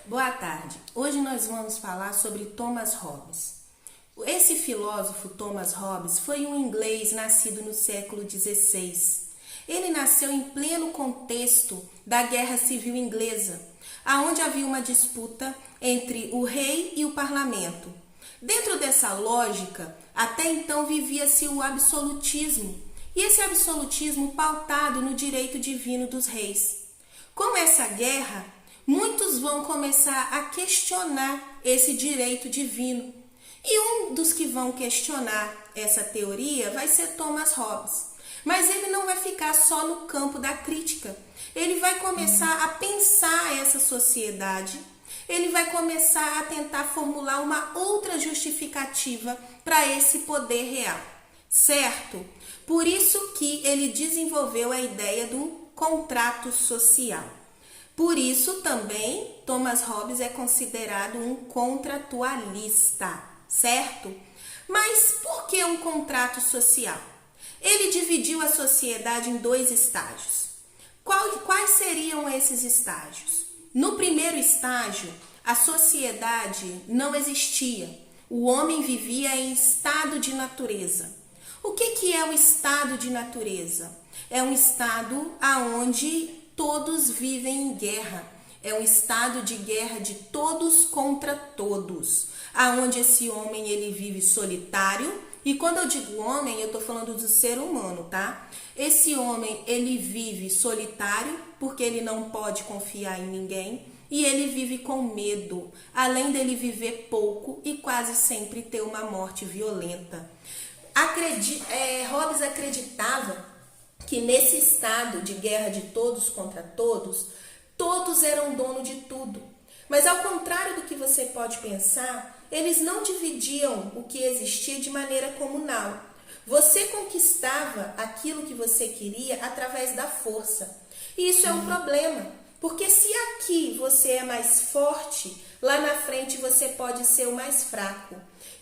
Boa tarde. Hoje nós vamos falar sobre Thomas Hobbes. Esse filósofo Thomas Hobbes foi um inglês nascido no século XVI. Ele nasceu em pleno contexto da Guerra Civil Inglesa, aonde havia uma disputa entre o rei e o parlamento. Dentro dessa lógica, até então vivia-se o absolutismo, e esse absolutismo pautado no direito divino dos reis. Com essa guerra, muitos vão começar a questionar esse direito divino. E um dos que vão questionar essa teoria vai ser Thomas Hobbes. Mas ele não vai ficar só no campo da crítica. Ele vai começar a pensar essa sociedade. Ele vai começar a tentar formular uma outra justificativa para esse poder real. Certo? Por isso que ele desenvolveu a ideia do contrato social. Por isso também Thomas Hobbes é considerado um contratualista, certo? Mas por que um contrato social? Ele dividiu a sociedade em dois estágios. Quais seriam esses estágios? No primeiro estágio, a sociedade não existia. O homem vivia em estado de natureza. O que é o estado de natureza? É um estado onde todos vivem em guerra. É um estado de guerra de todos contra todos. Aonde esse homem ele vive solitário. E quando eu digo homem, eu estou falando do ser humano, tá? Esse homem ele vive solitário porque ele não pode confiar em ninguém. E ele vive com medo. Além dele viver pouco e quase sempre ter uma morte violenta. Hobbes acreditava que nesse estado de guerra de todos contra todos, todos eram dono de tudo. Mas ao contrário do que você pode pensar, eles não dividiam o que existia de maneira comunal. Você conquistava aquilo que você queria através da força. E isso é um problema, porque se aqui você é mais forte, lá na frente você pode ser o mais fraco.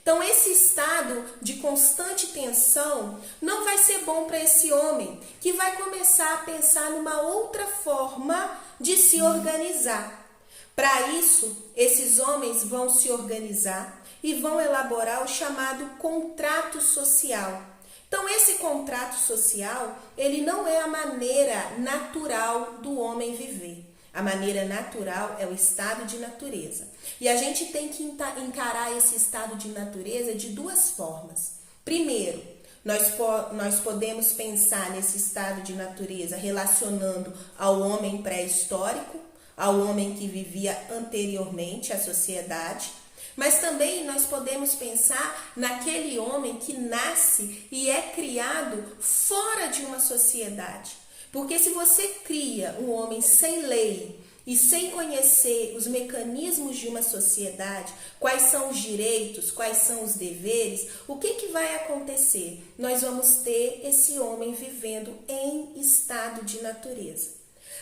Então, esse estado de constante tensão não vai ser bom para esse homem, que vai começar a pensar numa outra forma de se organizar. Para isso, esses homens vão se organizar e vão elaborar o chamado contrato social. Então, esse contrato social, ele não é a maneira natural do homem viver. A maneira natural é o estado de natureza. E a gente tem que encarar esse estado de natureza de duas formas. Primeiro, nós podemos pensar nesse estado de natureza relacionando ao homem pré-histórico, ao homem que vivia anteriormente à sociedade. Mas também nós podemos pensar naquele homem que nasce e é criado fora de uma sociedade. Porque se você cria um homem sem lei e sem conhecer os mecanismos de uma sociedade, quais são os direitos, quais são os deveres, o que vai acontecer? Nós vamos ter esse homem vivendo em estado de natureza.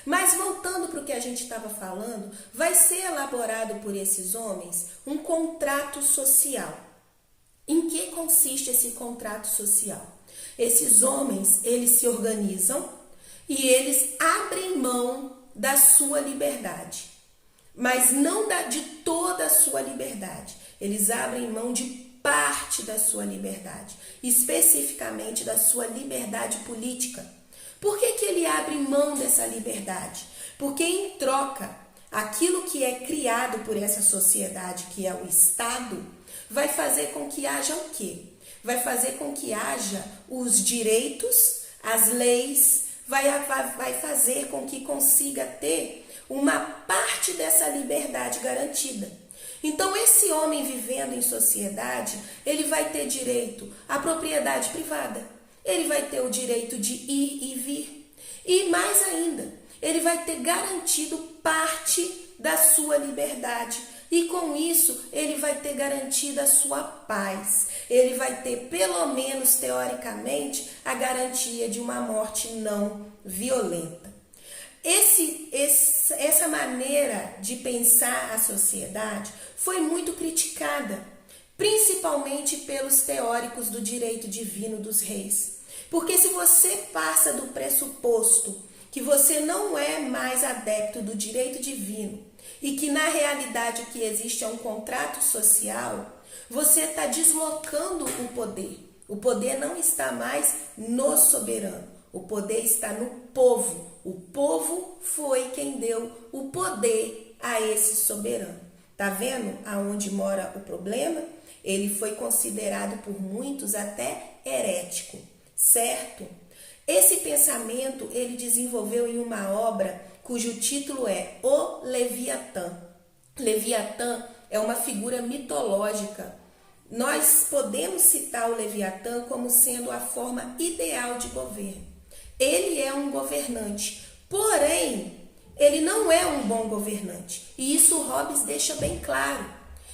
Mas voltando para o que a gente estava falando, vai ser elaborado por esses homens um contrato social. Em que consiste esse contrato social? Esses homens, eles se organizam e eles abrem mão da sua liberdade, mas não de toda a sua liberdade. Eles abrem mão de parte da sua liberdade, especificamente da sua liberdade política. Por que ele abre mão dessa liberdade? Porque em troca, aquilo que é criado por essa sociedade, que é o Estado, vai fazer com que haja o quê? Vai fazer com que haja os direitos, as leis, vai fazer com que consiga ter uma parte dessa liberdade garantida. Então, esse homem vivendo em sociedade, ele vai ter direito à propriedade privada, ele vai ter o direito de ir e vir. E mais ainda, ele vai ter garantido parte da sua liberdade. E com isso, ele vai ter garantida a sua paz. Ele vai ter, pelo menos teoricamente, a garantia de uma morte não violenta. Essa maneira de pensar a sociedade foi muito criticada, principalmente pelos teóricos do direito divino dos reis. Porque se você passa do pressuposto que você não é mais adepto do direito divino e que na realidade o que existe é um contrato social, você está deslocando o poder. O poder não está mais no soberano, o poder está no povo. O povo foi quem deu o poder a esse soberano. Tá vendo aonde mora o problema? Ele foi considerado por muitos até herético, certo? Esse pensamento ele desenvolveu em uma obra cujo título é O Leviatã. Leviatã é uma figura mitológica. Nós podemos citar o Leviatã como sendo a forma ideal de governo. Ele é um governante, porém, ele não é um bom governante. E isso Hobbes deixa bem claro,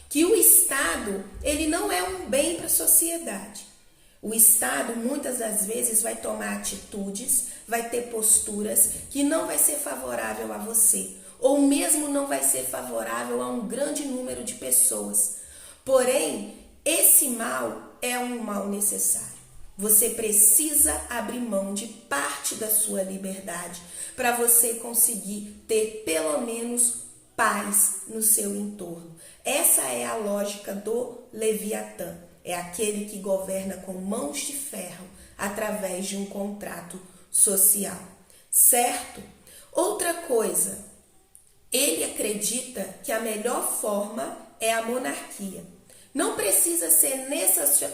que o Estado, ele não é um bem para a sociedade. O Estado, muitas das vezes, vai tomar atitudes, vai ter posturas que não vai ser favorável a você, ou mesmo não vai ser favorável a um grande número de pessoas. Porém, esse mal é um mal necessário. Você precisa abrir mão de parte da sua liberdade para você conseguir ter pelo menos paz no seu entorno. Essa é a lógica do Leviatã. É aquele que governa com mãos de ferro através de um contrato social, certo? Outra coisa, ele acredita que a melhor forma é a monarquia. Não precisa ser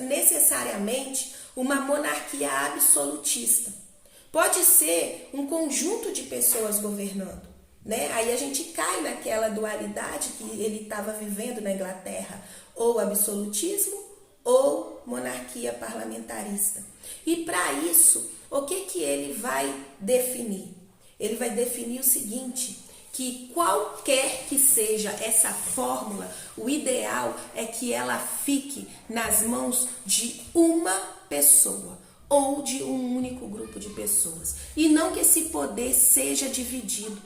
necessariamente uma monarquia absolutista. Pode ser um conjunto de pessoas governando, né? Aí a gente cai naquela dualidade que ele estava vivendo na Inglaterra, ou absolutismo ou monarquia parlamentarista. E para isso, o que ele vai definir? Ele vai definir o seguinte, que qualquer que seja essa fórmula, o ideal é que ela fique nas mãos de uma pessoa ou de um único grupo de pessoas. E não que esse poder seja dividido.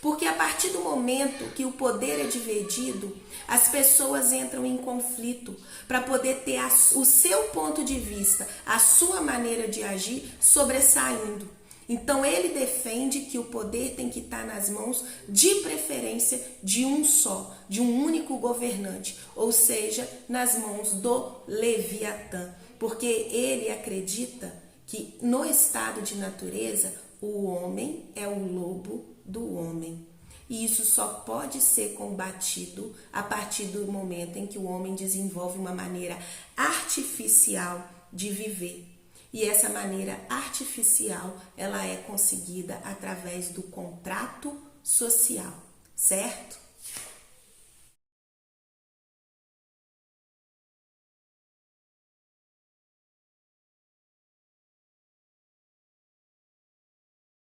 Porque a partir do momento que o poder é dividido, as pessoas entram em conflito para poder ter o seu ponto de vista, a sua maneira de agir sobressaindo. Então ele defende que o poder tem que estar nas mãos, de preferência, de um só, de um único governante, ou seja, nas mãos do Leviatã, porque ele acredita que no estado de natureza o homem é o lobo do homem. E isso só pode ser combatido a partir do momento em que o homem desenvolve uma maneira artificial de viver. E essa maneira artificial, ela é conseguida através do contrato social, certo?